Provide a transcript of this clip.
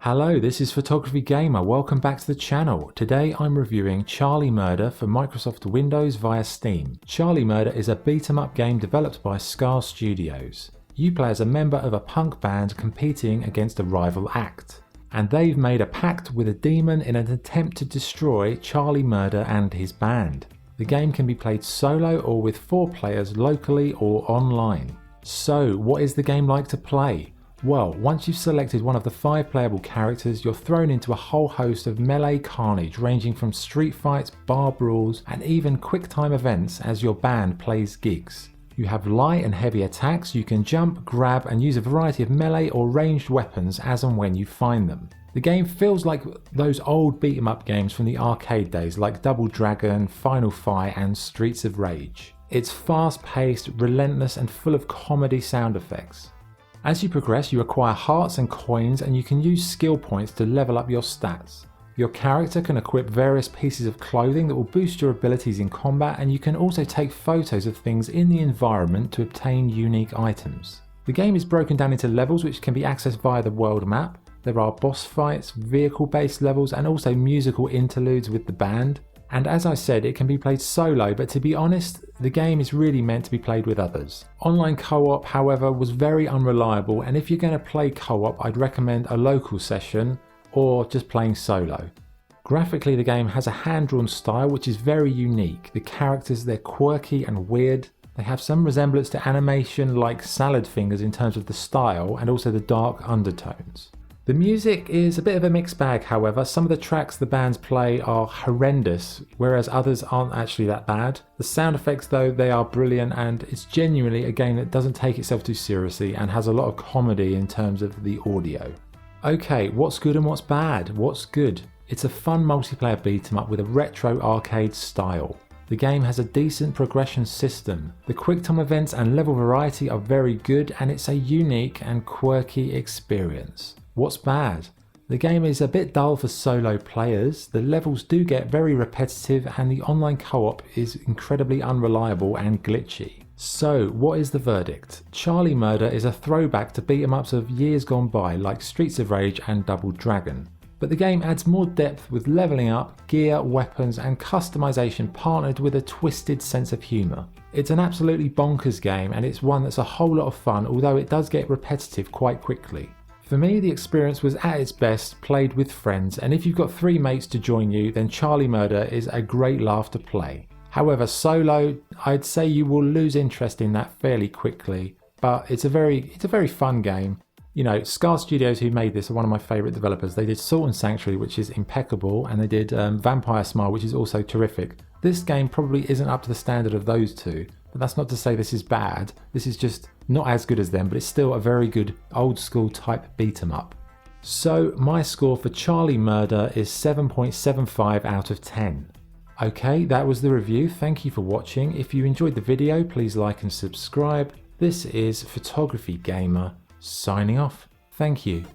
Hello, this is Photography Gamer. Welcome back to the channel. Today I'm reviewing Charlie Murder for Microsoft Windows via Steam. Charlie Murder is a beat-em-up game developed by Scar Studios. You play as a member of a punk band competing against a rival act, and they've made a pact with a demon in an attempt to destroy Charlie Murder and his band. The game can be played solo or with 4 players locally or online. So, what is the game like to play? Well, once you've selected one of the 5 playable characters, you're thrown into a whole host of melee carnage ranging from street fights, bar brawls, and even quick time events as your band plays gigs. You have light and heavy attacks, you can jump, grab, and use a variety of melee or ranged weapons as and when you find them. The game feels like those old beat 'em up games from the arcade days like Double Dragon, Final Fight, and Streets of Rage. It's fast paced, relentless, and full of comedy sound effects. As you progress, you acquire hearts and coins, and you can use skill points to level up your stats. Your character can equip various pieces of clothing that will boost your abilities in combat, and you can also take photos of things in the environment to obtain unique items. The game is broken down into levels which can be accessed via the world map. There are boss fights, vehicle-based levels, and also musical interludes with the band. And as I said, it can be played solo, but to be honest, the game is really meant to be played with others. Online co-op, however, was very unreliable, and if you're going to play co-op, I'd recommend a local session or just playing solo. Graphically, the game has a hand-drawn style which is very unique. The characters, they're quirky and weird. They have some resemblance to animation like Salad Fingers in terms of the style and also the dark undertones. The music is a bit of a mixed bag, however. Some of the tracks the bands play are horrendous, whereas others aren't actually that bad. The sound effects though, they are brilliant, and it's genuinely a game that doesn't take itself too seriously and has a lot of comedy in terms of the audio. Okay, what's good and what's bad? What's good? It's a fun multiplayer beat 'em up with a retro arcade style. The game has a decent progression system. The quick-time events and level variety are very good, and it's a unique and quirky experience. What's bad? The game is a bit dull for solo players, the levels do get very repetitive, and the online co-op is incredibly unreliable and glitchy. So, what is the verdict? Charlie Murder is a throwback to beat 'em ups of years gone by like Streets of Rage and Double Dragon. But the game adds more depth with leveling up, gear, weapons, and customization partnered with a twisted sense of humour. It's an absolutely bonkers game, and it's one that's a whole lot of fun, although it does get repetitive quite quickly. For me, the experience was at its best played with friends, and if you've got 3 mates to join you, then Charlie Murder is a great laugh to play. However, solo, I'd say you will lose interest in that fairly quickly, but it's a very fun game. You know, Scar Studios, who made this, are one of my favourite developers. They did Salt and Sanctuary, which is impeccable, and they did Vampire Smile, which is also terrific. This game probably isn't up to the standard of those two, but that's not to say this is bad. This is just not as good as them, but it's still a very good old school type beat 'em up. So my score for Charlie Murder is 7.75 out of 10. Okay, that was the review. Thank you for watching. If you enjoyed the video, please like and subscribe. This is Photography Gamer signing off. Thank you.